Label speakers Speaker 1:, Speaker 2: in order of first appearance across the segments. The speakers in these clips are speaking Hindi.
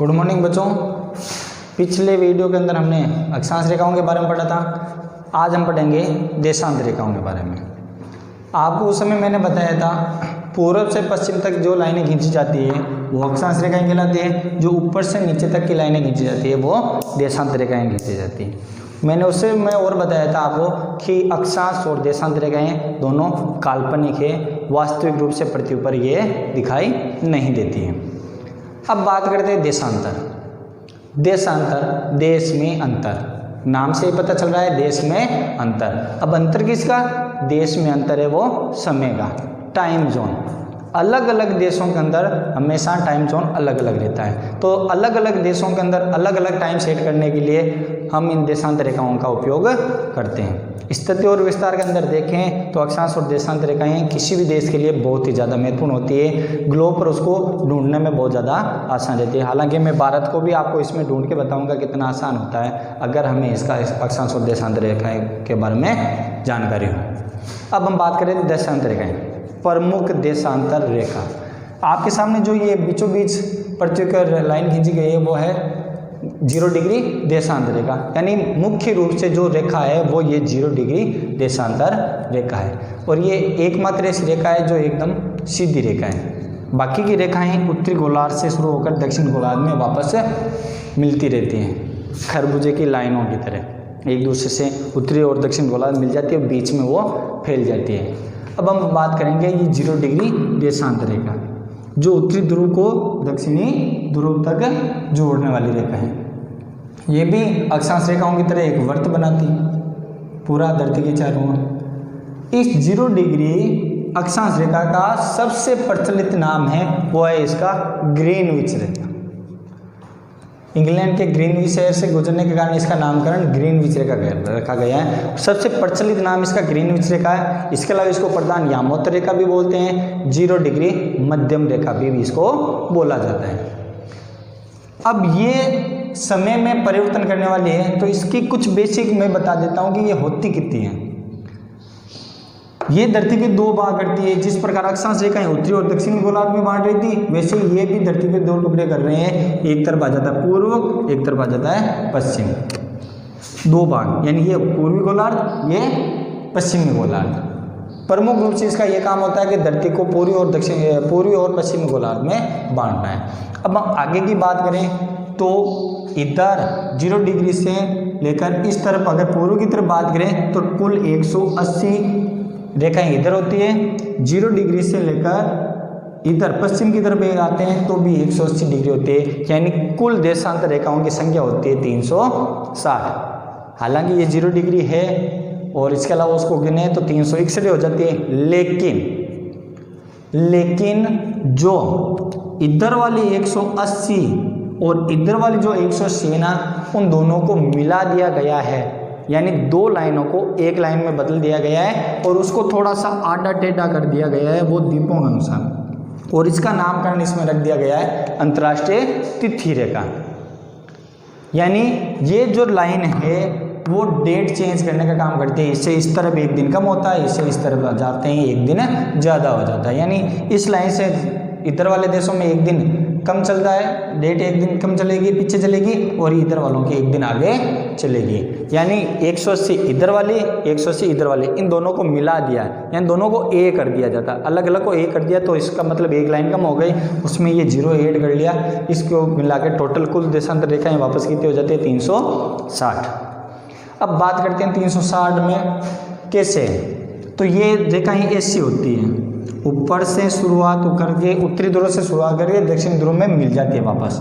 Speaker 1: गुड मॉर्निंग बच्चों। पिछले वीडियो के अंदर हमने अक्षांश रेखाओं के बारे में पढ़ा था। आज हम पढ़ेंगे देशांत रेखाओं के बारे में। आपको उस समय मैंने बताया था पूर्व से पश्चिम तक जो लाइनें खींची जाती है वो अक्षांश रेखाएं कहलाती है, जो ऊपर से नीचे तक की लाइनें खींची जाती है वो देशांत रेखाएं खींची जाती है। मैंने उससे और बताया था आपको कि अक्षांश और देशांत रेखाएं दोनों काल्पनिक है, वास्तविक रूप से पृथ्वी पर ये दिखाई नहीं देती हैं। अब बात करते हैं देशांतर। देशांतर देश में अंतर, नाम से ही पता चल रहा है देश में अंतर। अब अंतर किसका? देश में अंतर है वो समय का, टाइम जोन। अलग अलग देशों के अंदर हमेशा टाइम जोन अलग अलग रहता है, तो अलग अलग देशों के अंदर अलग अलग टाइम सेट करने के लिए हम इन देशांत रेखाओं का उपयोग करते हैं। स्थिति और विस्तार के अंदर देखें तो अक्षांश और देशांत रेखाएं किसी भी देश के लिए बहुत ही ज़्यादा महत्वपूर्ण होती है। ग्लोब पर उसको ढूंढने में बहुत ज़्यादा आसान रहती है। हालांकि मैं भारत को भी आपको इसमें ढूंढ के बताऊंगा कितना आसान होता है अगर हमें इसका अक्षांश और देशांत रेखाएं के बारे में जानकारी हो। अब हम बात करें देशांत रेखाएं। प्रमुख देशांतर रेखा आपके सामने जो ये बीचों बीच पृथ्वी पर लाइन खींची गई है वो है 0 डिग्री देशांत रेखा, यानी मुख्य रूप से जो रेखा है वो ये 0 डिग्री देशांतर रेखा है। और ये एकमात्र ऐसी रेखा है जो एकदम सीधी रेखा है। बाकी की रेखाएं उत्तरी गोलार्ध से शुरू होकर दक्षिण गोलार्ध में वापस मिलती रहती हैं, खरबूजे की लाइनों की तरह एक दूसरे से उत्तरी और दक्षिण गोलार्ध मिल जाती है, बीच में वो फैल जाती है। अब हम बात करेंगे ये 0 डिग्री देशांत रेखा जो उत्तरी ध्रुव को दक्षिणी ध्रुव तक जोड़ने वाली रेखा है। ये भी अक्षांश रेखाओं की तरह एक वर्त बनाती है पूरा धरती के चारों ओर। इस 0 डिग्री अक्षांश रेखा का सबसे प्रचलित नाम है वो है इसका ग्रीनविच रेखा। इंग्लैंड के ग्रीनविच शहर से गुजरने के कारण इसका नामकरण ग्रीनविच रेखा रखा गया है। सबसे प्रचलित नाम इसका ग्रीनविच रेखा है। इसके अलावा इसको प्रधान यामोत्तर रेखा भी बोलते हैं, 0 डिग्री मध्यम रेखा भी इसको बोला जाता है। अब ये समय में परिवर्तन करने वाली है, तो इसकी कुछ बेसिक मैं बता देता हूँ कि ये होती कितनी है। ये धरती के 2 भाग करती है। जिस प्रकार अक्षांश रेखाएं उत्तरी और दक्षिणी गोलार्ध में बांट रही थी, वैसे ये भी धरती के 2 टुकड़े कर रहे हैं। एक तरफ आ जाता है पूर्व, एक तरफ आ जाता है पश्चिम, 2 भाग, यानी ये पूर्वी गोलार्ध, ये पश्चिमी गोलार्ध। प्रमुख रूप से इसका ये काम होता है कि धरती को पूर्वी और पश्चिमी गोलार्ध में बांटना है। अब हम आगे की बात करें तो इधर 0 डिग्री से लेकर इस तरफ अगर पूर्व की तरफ बात करें तो कुल 180 रेखाएं इधर होती है। 0 डिग्री से लेकर इधर पश्चिम की तरफ आते हैं तो भी 180 डिग्री होती है, यानी कुल देशांतर रेखाओं की संख्या होती है 360। हालांकि ये 0 डिग्री है और इसके अलावा उसको गिने तो 361 हो जाती है। लेकिन जो इधर वाली 180 और इधर वाली जो 180 है ना, उन दोनों को मिला दिया गया है, यानी 2 लाइनों को एक लाइन में बदल दिया गया है और उसको थोड़ा सा आड़ा टेढ़ा कर दिया गया है वो द्वीपों के अनुसार, और इसका नामकरण इसमें रख दिया गया है अंतर्राष्ट्रीय तिथि रेखा। यानी ये जो लाइन है वो डेट चेंज करने का काम करती है। इससे इस तरफ एक दिन कम होता है, इससे इस तरफ जाते हैं एक दिन ज़्यादा हो जाता है। यानी इस लाइन से इधर वाले देशों में एक दिन कम चलता है, डेट एक दिन कम चलेगी, पीछे चलेगी, और इधर वालों की एक दिन आगे चलेगी। यानी 180 इधर वाली, 180 इधर वाली, इन दोनों को मिला दिया, यानी दोनों को ए कर दिया जाता है। अलग अलग को ए कर दिया तो इसका मतलब एक लाइन कम हो गई, उसमें ये 0 ऐड कर लिया, इसको मिला के टोटल कुल देशांतर रेखाएं वापस कितनी हो जाती है 360। अब बात करते हैं 360 में कैसे। तो ये रेखाएं ऐसी होती हैं, ऊपर से शुरुआत करके उत्तरी ध्रुव से शुरुआत करके दक्षिण ध्रुव में मिल जाती है वापस।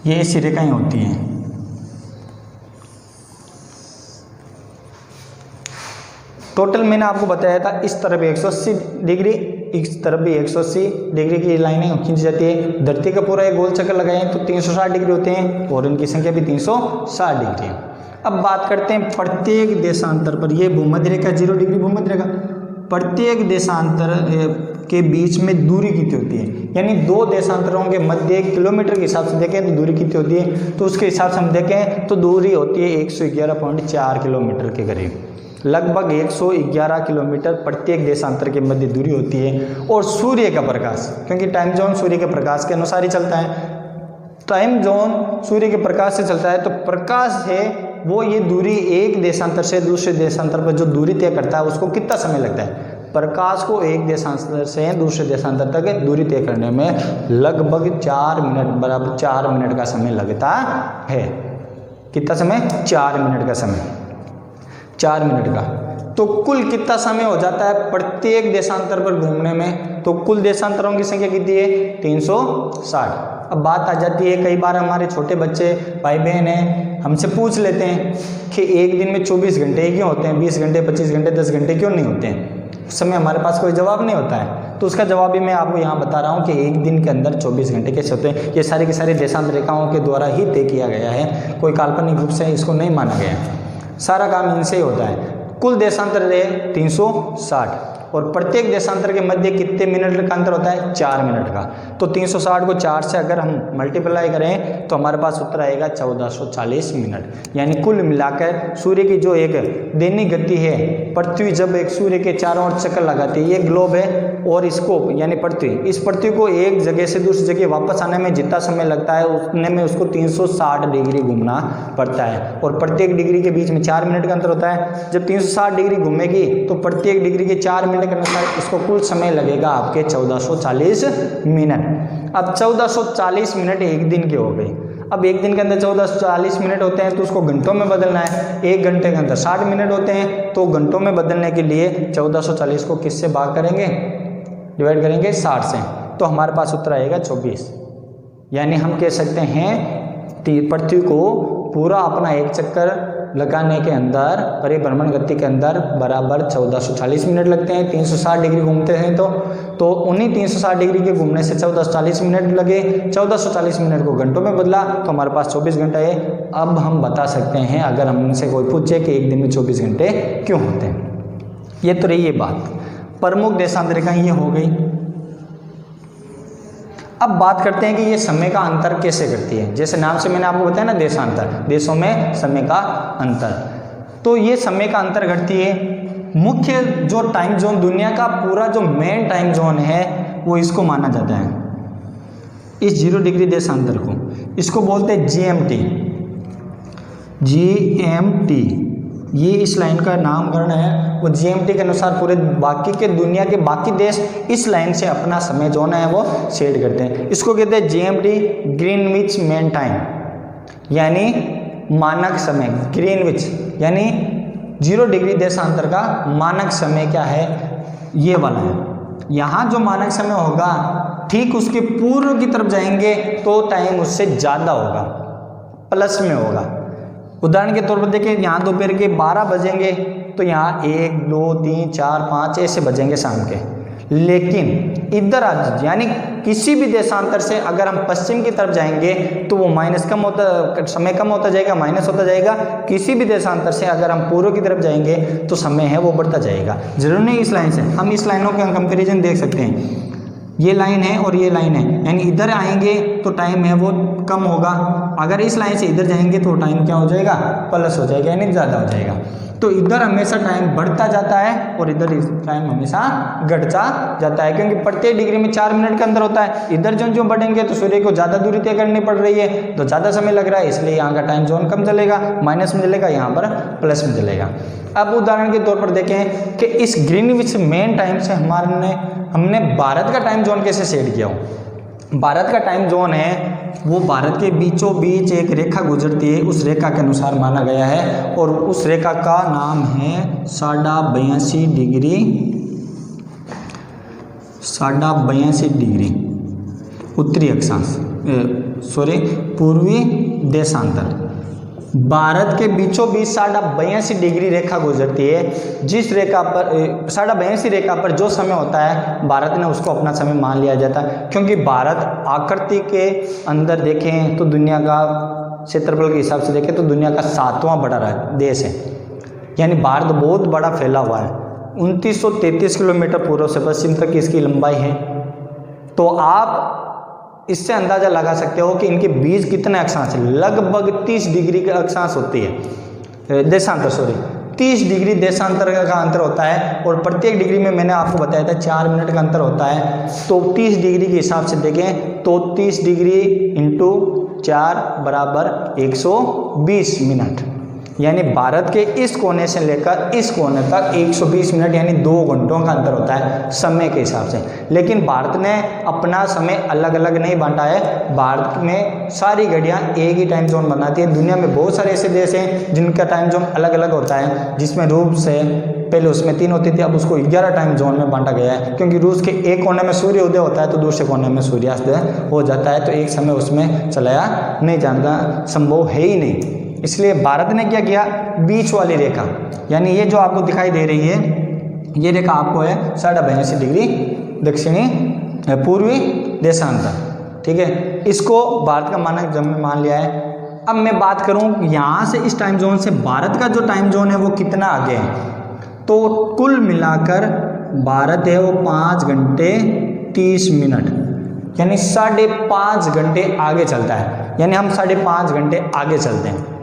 Speaker 1: ये ऐसी रेखाएं होती हैं। टोटल मैंने आपको बताया था इस तरफ 180 डिग्री, इस तरफ भी 180 डिग्री की लाइनें खींची जाती है। धरती का पूरा एक गोल चक्कर लगाएं तो 360 डिग्री होते हैं और उनकी संख्या भी 360 डिग्री है। अब बात करते हैं प्रत्येक देशांतर पर। ये भूमध्य रेखा 0 डिग्री भूमध्य रेखा, प्रत्येक देशांतर के बीच में दूरी कितनी होती है, यानी 2 देशांतरों के मध्य किलोमीटर के हिसाब से देखें तो दूरी कितनी होती है, तो उसके हिसाब से हम देखें तो दूरी होती है 111.4 किलोमीटर के करीब। लगभग 111 किलोमीटर प्रत्येक देशांतर के मध्य दूरी होती है। और सूर्य का प्रकाश, क्योंकि टाइम जोन सूर्य के प्रकाश के अनुसार ही चलता है, टाइम जोन सूर्य के प्रकाश से चलता है, तो प्रकाश है वो ये दूरी एक देशांतर से दूसरे देशांतर पर जो दूरी तय करता है उसको कितना समय लगता है। प्रकाश को एक देशांतर से दूसरे देशांतर तक दूरी तय करने में लगभग 4 मिनट बराबर 4 मिनट का समय लगता है। कितना समय? 4 मिनट का समय, 4 मिनट का। तो कुल कितना समय हो जाता है प्रत्येक देशांतर पर घूमने में? तो कुल देशांतरों की संख्या कितनी है? 360। अब बात आ जाती है, कई बार हमारे छोटे बच्चे भाई बहन हैं हमसे पूछ लेते हैं कि एक दिन में 24 घंटे क्यों होते हैं, 20 घंटे 25 घंटे 10 घंटे क्यों नहीं होते हैं? उस समय हमारे पास कोई जवाब नहीं होता है। तो उसका जवाब भी मैं आपको यहाँ बता रहा हूँ कि एक दिन के अंदर 24 घंटे कैसे होते हैं। ये सारे के सारे देशांतर रेखाओं के द्वारा ही तय किया गया है, कोई काल्पनिक रूप से इसको नहीं माना गया। सारा काम इनसे ही होता है। कुल देशांतर है 360 और प्रत्येक देशांतर के मध्य कितने मिनट का अंतर होता है? 4 मिनट का। तो 360 को 4 से अगर हम मल्टीप्लाई करें तो हमारे पास उत्तर आएगा 1440 मिनट। यानी कुल मिलाकर सूर्य की जो एक दैनिक गति है, पृथ्वी जब एक सूर्य के चारों ओर चक्कर लगाती है, ये ग्लोब है और इसको यानी पृथ्वी, इस पृथ्वी को एक जगह से दूसरी जगह वापस आने में जितना समय लगता है उतने में उसको 360 डिग्री घूमना पड़ता है। और प्रत्येक डिग्री के बीच में 4 मिनट का अंतर होता है। जब 360 डिग्री घूमेगी तो प्रत्येक डिग्री के 4 मिनट के अनुसार इसको कुल समय लगेगा आपके 1440 मिनट। अब 1440 मिनट एक दिन के हो गए। अब एक दिन के अंदर 1440 मिनट होते हैं तो उसको घंटों में बदलना है। एक घंटे के अंदर 60 मिनट होते हैं, तो घंटों में बदलने के लिए 1440 को किससे भाग करेंगे? डिवाइड करेंगे 60 से, तो हमारे पास उत्तर आएगा 24। यानी हम कह सकते हैं पृथ्वी को पूरा अपना एक चक्कर लगाने के अंदर परिभ्रमण गति के अंदर बराबर 1440 मिनट लगते हैं। 360 डिग्री घूमते हैं तो उन्हीं 360 डिग्री के घूमने से 1440 मिनट लगे। 1440 मिनट को घंटों में बदला तो हमारे पास 24 घंटा है। अब हम बता सकते हैं अगर हमसे कोई पूछे कि एक दिन में 24 घंटे क्यों होते हैं। ये तो रही ये बात, प्रमुख देशांतर रेखाएं ये हो गई। अब बात करते हैं कि ये समय का अंतर कैसे करती है। जैसे नाम से मैंने आपको बताया ना, देशांतर, देशों में समय का अंतर। तो ये समय का अंतर घटती है। मुख्य जो टाइम जोन, दुनिया का पूरा जो मेन टाइम जोन है वो इसको माना जाता है, इस 0 डिग्री देशांतर को, इसको बोलते हैं GMT। GMT ये इस लाइन का नामकरण है। वो GMT के अनुसार पूरे बाकी के दुनिया के बाकी देश इस लाइन से अपना समय जोन है वो सेट करते हैं। इसको कहते हैं GMT, ग्रीनविच मेन टाइम, यानी मानक समय। ग्रीनविच यानी 0 डिग्री देशांतर का मानक समय क्या है? ये वाला है। यहाँ जो मानक समय होगा ठीक उसके पूर्व की तरफ जाएंगे तो टाइम उससे ज़्यादा होगा, प्लस में होगा। उदाहरण के तौर पर देखिए, यहाँ दोपहर के 12 बजेंगे तो यहाँ 1 2 3 4 5 ऐसे बजेंगे शाम के। लेकिन इधर आज यानी किसी भी देशांतर से अगर हम पश्चिम की तरफ जाएंगे तो वो माइनस कम होता, समय कम होता जाएगा, माइनस होता जाएगा। किसी भी देशांतर से अगर हम पूर्व की तरफ जाएंगे तो समय है वो बढ़ता जाएगा। जरूर नहीं इस लाइन से, हम इस लाइनों का कंपेरिजन देख सकते हैं। ये लाइन है और ये लाइन है, यानी इधर आएंगे तो टाइम है वो कम होगा, अगर इस लाइन से इधर जाएंगे तो टाइम क्या हो जाएगा? प्लस हो जाएगा, यानी ज़्यादा हो जाएगा। तो इधर हमेशा टाइम बढ़ता जाता है और इधर टाइम हमेशा घटता जाता है, क्योंकि प्रत्येक डिग्री में 4 मिनट का अंतर होता है। इधर जो बढ़ेंगे तो सूर्य को ज़्यादा दूरी तय करनी पड़ रही है, तो ज़्यादा समय लग रहा है, इसलिए यहाँ का टाइम जोन कम चलेगा, माइनस में चलेगा, यहाँ पर प्लस में चलेगा। अब उदाहरण के तौर पर देखें कि इस ग्रीनविच मेन टाइम से हमने भारत का टाइम जोन कैसे सेट किया हो। भारत का टाइम जोन है वो भारत के बीचों बीच एक रेखा गुजरती है, उस रेखा के अनुसार माना गया है और उस रेखा का नाम है 82.5 डिग्री, 82.5 डिग्री उत्तरी अक्षांश, पूर्वी देशांतर। भारत के बीचों बीच 82.5 डिग्री रेखा गुजरती है, जिस रेखा पर 82.5 रेखा पर जो समय होता है भारत ने उसको अपना समय मान लिया जाता है, क्योंकि भारत आकृति के अंदर देखें तो दुनिया का क्षेत्रफल के हिसाब से देखें तो दुनिया का 7वां बड़ा देश है, यानी भारत बहुत बड़ा फैला हुआ है। 2933 किलोमीटर पूर्व से पश्चिम तक इसकी लंबाई है। तो आप इससे अंदाज़ा लगा सकते हो कि इनके बीच कितने अक्षांश है। लगभग 30 डिग्री का अक्षांश होती है, देशांतर 30 डिग्री देशांतर का अंतर होता है और प्रत्येक डिग्री में मैंने आपको बताया था 4 मिनट का अंतर होता है। तो 30 डिग्री के हिसाब से देखें तो 30 डिग्री इंटू 4 बराबर 120 मिनट, यानी भारत के इस कोने से लेकर इस कोने तक 120 मिनट यानी 2 घंटों का अंतर होता है समय के हिसाब से। लेकिन भारत ने अपना समय अलग अलग नहीं बांटा है, भारत में सारी घड़ियां एक ही टाइम जोन बनाती है। दुनिया में बहुत सारे ऐसे देश हैं जिनका टाइम जोन अलग अलग होता है, जिसमें रूस से पहले उसमें 3 होती थी, अब उसको 11 टाइम जोन में बांटा गया है, क्योंकि रूस के एक कोने में सूर्योदय होता है तो दूसरे कोने में सूर्यास्त हो जाता है, तो एक समय उसमें चलाया नहीं जाना संभव है ही नहीं। इसलिए भारत ने क्या किया, बीच वाली रेखा, यानी ये जो आपको दिखाई दे रही है ये रेखा आपको है 82.5 डिग्री दक्षिणी पूर्वी देशांतर, ठीक है, इसको भारत का मानक जब मान लिया है। अब मैं बात करूं यहाँ से इस टाइम जोन से भारत का जो टाइम जोन है वो कितना आगे है, तो कुल मिलाकर भारत है वो 5 घंटे 30 मिनट यानी 5.5 घंटे आगे चलता है, यानी हम 5.5 घंटे आगे चलते हैं।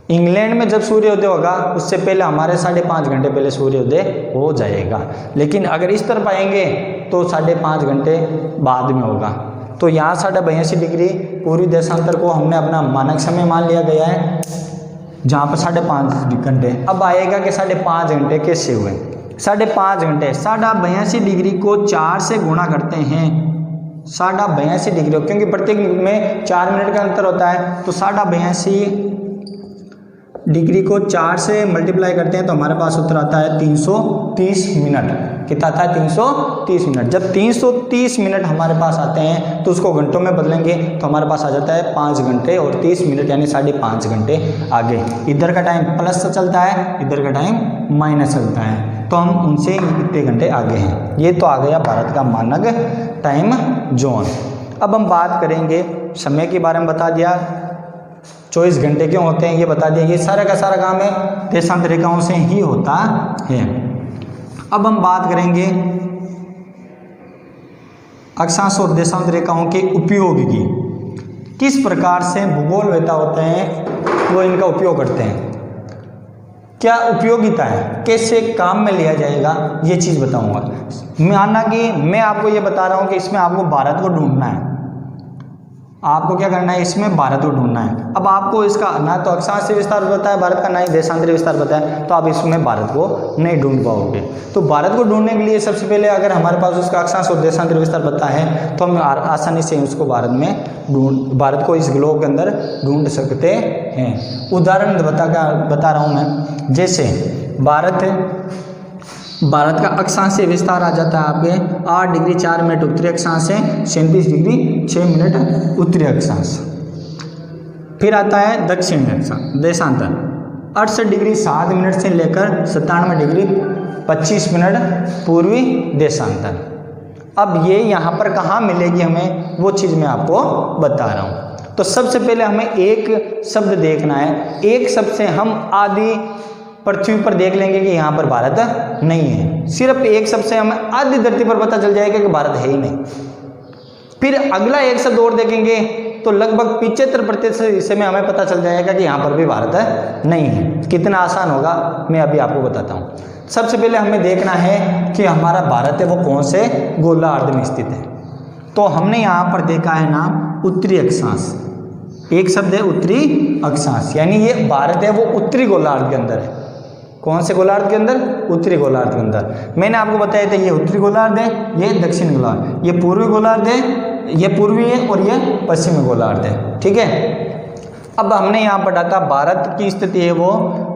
Speaker 1: इंग्लैंड में जब सूर्योदय होगा उससे पहले हमारे 5.5 घंटे पहले सूर्योदय हो जाएगा, लेकिन अगर इस तरफ आएंगे तो 5.5 घंटे बाद में होगा। तो यहाँ 82.5 डिग्री पूर्वी देशांतर को हमने अपना मानक समय मान लिया गया है, जहाँ पर 5.5 घंटे। अब आएगा कि 5.5 घंटे कैसे हुए, 5.5 घंटे 82.5 डिग्री को 4 से गुणा करते हैं, 82.5 डिग्री, क्योंकि प्रत्येक में 4 मिनट का अंतर होता है, तो 82.5 डिग्री को 4 से मल्टीप्लाई करते हैं तो हमारे पास उत्तर आता है 330 मिनट। कितना आता है, 330 मिनट। जब 330 मिनट हमारे पास आते हैं तो उसको घंटों में बदलेंगे तो हमारे पास आ जाता है 5 घंटे और 30 मिनट यानी 5.5 घंटे आगे। इधर का टाइम प्लस से चलता है, इधर का टाइम माइनस चलता है, तो हम उनसे कितने घंटे आगे हैं। ये तो आ गया भारत का मानक टाइम जोन। अब हम बात करेंगे समय के बारे में, बता दिया 24 घंटे क्यों होते हैं ये बता दिया, ये सारा का सारा काम है देशांतर रेखाओं से ही होता है। अब हम बात करेंगे अक्षांश और देशांतर रेखाओं के उपयोग की, किस प्रकार से भूगोलवेत्ता होते हैं वो इनका उपयोग करते हैं, क्या उपयोगिता है, कैसे काम में लिया जाएगा, ये चीज़ बताऊंगा। माना कि मैं आपको ये बता रहा हूँ कि इसमें आपको भारत को ढूंढना है, आपको क्या करना है, इसमें भारत को ढूंढना है। अब आपको इसका ना तो अक्षांश विस्तार बताया भारत का, ना ही देशांतरी विस्तार बताया, तो आप इसमें भारत को नहीं ढूंढ पाओगे। तो भारत को ढूंढने के लिए सबसे पहले अगर हमारे पास उसका अक्षांश और देशांतरी विस्तार पता है तो हम आसानी से उसको भारत को इस ग्लोब के अंदर ढूंढ सकते हैं। उदाहरण बता रहा हूँ मैं, जैसे भारत का अक्षांश विस्तार आ जाता है आपके 8 डिग्री 4 मिनट उत्तरी अक्षांश है, 37 डिग्री 6 मिनट उत्तरी अक्षांश। फिर आता है दक्षिणी अक्षांश देशांतर 68 डिग्री 7 मिनट से लेकर 97 डिग्री 25 मिनट पूर्वी देशांतर। अब ये यहाँ पर कहाँ मिलेगी हमें, वो चीज़ मैं आपको बता रहा हूँ। तो सबसे पहले हमें एक शब्द देखना है, एक शब्द से हम आदि पृथ्वी पर देख लेंगे कि यहाँ पर भारत नहीं है। सिर्फ एक शब्द से हमें आधी धरती पर पता चल जाएगा कि भारत है ही नहीं। फिर अगला एक शब्द और देखेंगे तो लगभग 75% हिस्से में हमें पता चल जाएगा कि यहाँ पर भी भारत नहीं है। कितना आसान होगा मैं अभी आपको बताता हूँ। सबसे पहले हमें देखना है कि हमारा भारत है वो कौन से गोलार्ध में स्थित है। तो हमने यहाँ पर देखा है नाम उत्तरी अक्षांश, एक शब्द है उत्तरी अक्षांश, यानी ये भारत है वो उत्तरी गोलार्ध के अंदर है। कौन से गोलार्ध के अंदर, उत्तरी गोलार्ध के अंदर। मैंने आपको बताया था ये उत्तरी गोलार्ध है, ये दक्षिणी गोलार्ध, ये पूर्वी गोलार्ध है, ये पूर्वी है और ये पश्चिमी गोलार्ध है, ठीक है। अब हमने यहाँ पढ़ा था भारत की स्थिति है वो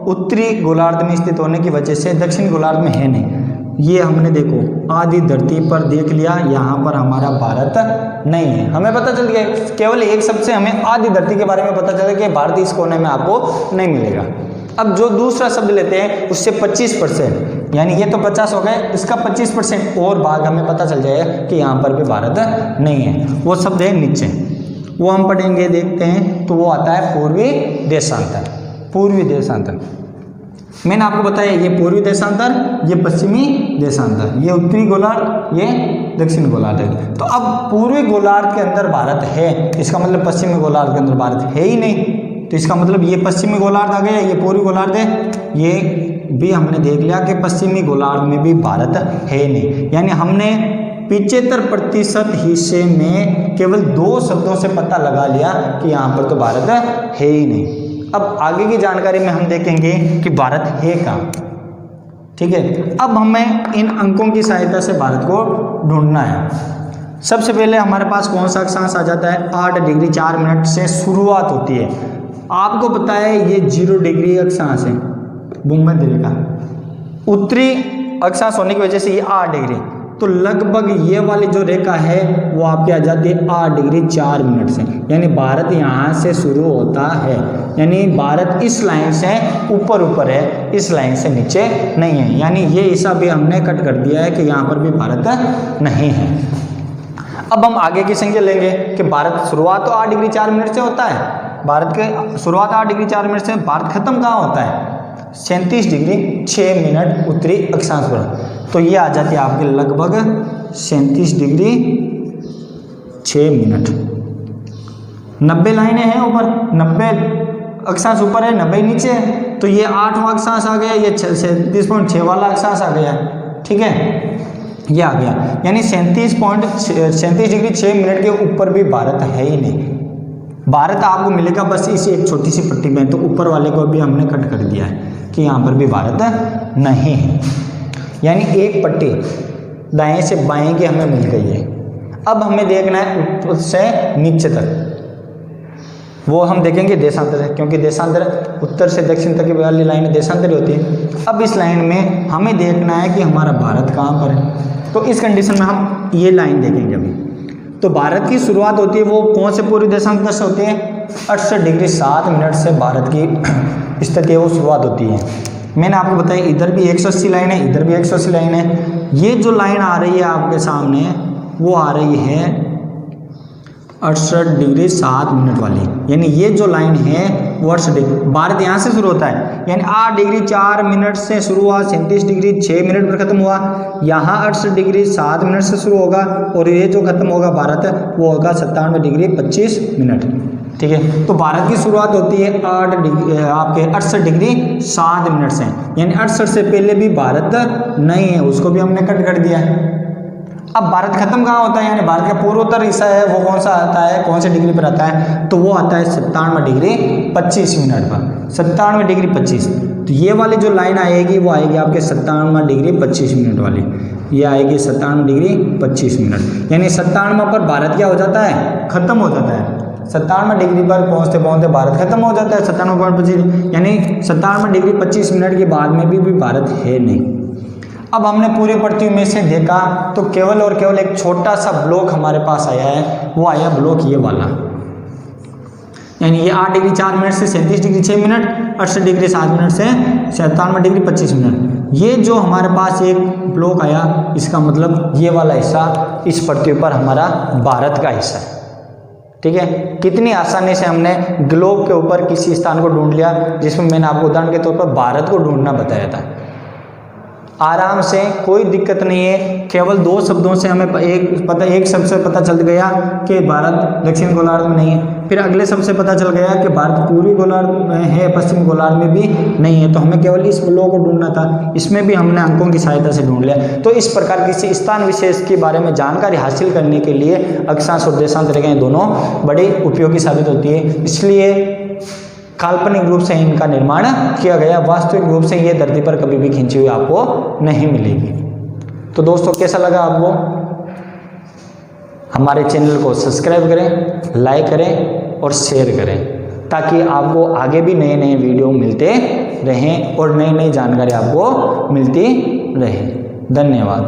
Speaker 1: उत्तरी गोलार्ध में स्थित होने की वजह से दक्षिणी गोलार्ध में है नहीं। ये हमने देखो आधी धरती पर देख लिया, यहाँ पर हमारा भारत नहीं है। हमें पता चल गया, केवल एक शब्द से हमें आधी धरती के बारे में पता चला कि भारत इस कोने में आपको नहीं मिलेगा। अब जो दूसरा शब्द लेते हैं उससे 25%, यानी ये तो 50 हो गए, इसका 25% और भाग हमें पता चल जाएगा कि यहाँ पर भी भारत नहीं है। वो शब्द है नीचे, वो हम पढ़ेंगे, देखते हैं। तो वो आता है पूर्वी देशांतर। पूर्वी देशांतर मैंने आपको बताया, ये पूर्वी देशांतर, ये पश्चिमी देशांतर, ये उत्तरी गोलार्ध, ये दक्षिण गोलार्ध है। तो अब पूर्वी गोलार्ध के अंदर भारत है, इसका मतलब पश्चिमी गोलार्ध के अंदर भारत है ही नहीं। तो इसका मतलब ये पश्चिमी गोलार्ध आ गया, ये पूर्वी गोलार्ध है, ये भी हमने देख लिया कि पश्चिमी गोलार्ध में भी भारत है ही नहीं। यानी हमने 75% हिस्से में केवल 2 शब्दों से पता लगा लिया कि यहाँ पर तो भारत है ही नहीं। अब आगे की जानकारी में हम देखेंगे कि भारत है कहाँ। ठीक है, अब हमें इन अंकों की सहायता से भारत को ढूंढना है। सबसे पहले हमारे पास कौन सा अक्षांश आ जाता है, 8 डिग्री 4 मिनट से शुरुआत होती है। आपको पता है ये 0 डिग्री अक्षांश है, भूमध्य रेखा। उत्तरी अक्षांश होने की वजह से ये 8 डिग्री, तो लगभग ये वाली जो रेखा है वो आपकी आ जाती है 8 डिग्री 4 मिनट से, यानी भारत यहाँ से शुरू होता है, यानी भारत इस लाइन से ऊपर है, इस लाइन से नीचे नहीं है, यानी ये हिस्सा भी हमने कट कर दिया है कि यहाँ पर भी भारत नहीं है। अब हम आगे की संख्या लेंगे कि भारत शुरुआत तो 8 डिग्री 4 मिनट से होता है, भारत के शुरुआत 8 डिग्री 4 मिनट से, भारत खत्म कहाँ होता है, 37 डिग्री 6 मिनट उत्तरी अक्षांश पर। तो ये आ जाती है आपके लगभग 37 डिग्री 6 मिनट। 90 लाइनें हैं ऊपर, 90 अक्षांश ऊपर है, 90 नीचे है, तो ये 8वां अक्षांश आ गया, ये 37.6 वाला अक्षांश आ गया। ठीक है, ये आ गया, यानी 37 डिग्री 6 मिनट के ऊपर भी भारत है ही नहीं। भारत आपको मिलेगा बस इस एक छोटी सी पट्टी में, तो ऊपर वाले को भी हमने कट कर दिया है कि यहाँ पर भी भारत नहीं है, यानी एक पट्टी दाएं से बाएं की हमें मिल गई है। अब हमें देखना है ऊपर से नीचे तक, वो हम देखेंगे देशांतर है, क्योंकि देशांतर उत्तर से दक्षिण तक की वाली लाइन देशांतर होती है। अब इस लाइन में हमें देखना है कि हमारा भारत कहाँ पर है, तो इस कंडीशन में हम ये लाइन देखेंगे अभी। तो भारत की शुरुआत होती है वो कौन से पूर्वी देशांतर से होती है, 68 डिग्री 7 मिनट से भारत की स्थिति है वो शुरुआत होती है। मैंने आपको बताया इधर भी 180 लाइन है, इधर भी 180 लाइन है। ये जो लाइन आ रही है आपके सामने वो आ रही है 68 डिग्री 7 मिनट वाली, यानी ये जो लाइन है वो 68 डिग्री, भारत यहाँ से शुरू होता है, यानी 8 डिग्री 4 मिनट से शुरू हुआ, 37 डिग्री 6 मिनट पर खत्म हुआ, यहाँ 68 डिग्री 7 मिनट से शुरू होगा, और ये जो खत्म होगा भारत वो होगा 97 डिग्री 25 मिनट। ठीक है, तो भारत की शुरुआत होती है 8 डिग्री आपके 68 डिग्री 7 मिनट से, यानी 68 से पहले भी भारत नहीं है, उसको भी हमने कट कर दिया है। अब भारत खत्म कहाँ होता है, यानी भारत का पूर्वोत्तर हिस्सा है वो कौन सा आता है, कौन से डिग्री पर आता है, तो वो आता है 97 डिग्री 25 मिनट पर, 97 डिग्री 25। तो ये वाली जो लाइन आएगी वो आएगी आपके 97 डिग्री 25 मिनट वाली, ये आएगी 97 डिग्री 25 मिनट, यानी 97 पर भारत क्या हो जाता है, खत्म हो जाता है। 97 डिग्री पर पहुँचते पहुँचते भारत खत्म हो जाता है 97.25, यानी 97 डिग्री 25 मिनट के बाद में भी भारत है नहीं। अब हमने पूरी पृथ्वी में से देखा तो केवल और केवल एक छोटा सा ब्लॉक हमारे पास आया है, वो आया ब्लॉक ये वाला, यानी ये 8 डिग्री 4 मिनट से 37 डिग्री 6 मिनट, 68 डिग्री 7 मिनट से 97 डिग्री 25 मिनट। ये जो हमारे पास एक ब्लॉक आया, इसका मतलब ये वाला हिस्सा इस पृथ्वी पर हमारा भारत का हिस्सा है। ठीक है, कितनी आसानी से हमने ग्लोब के ऊपर किसी स्थान को ढूंढ लिया, जिसमें मैंने आपको उदाहरण के तौर पर भारत को ढूंढना बताया था। आराम से, कोई दिक्कत नहीं है, केवल 2 शब्दों से हमें एक शब्द से पता चल गया कि भारत दक्षिण गोलार्ध में नहीं है, फिर अगले शब्द से पता चल गया कि भारत पूर्वी गोलार्ध में है, पश्चिम गोलार्ध में भी नहीं है, तो हमें केवल इस ब्लॉक को ढूंढना था, इसमें भी हमने अंकों की सहायता से ढूंढ लिया। तो इस प्रकार किसी स्थान विशेष के बारे में जानकारी हासिल करने के लिए अक्षांश और देशांतर रेखाएं दोनों बड़ी उपयोगी साबित होती है, इसलिए काल्पनिक रूप से इनका निर्माण किया गया, वास्तविक रूप से ये धरती पर कभी भी खींची हुई आपको नहीं मिलेगी। तो दोस्तों कैसा लगा आपको, हमारे चैनल को सब्सक्राइब करें, लाइक करें और शेयर करें, ताकि आपको आगे भी नए नए वीडियो मिलते रहें और नई नई जानकारी आपको मिलती रहे। धन्यवाद।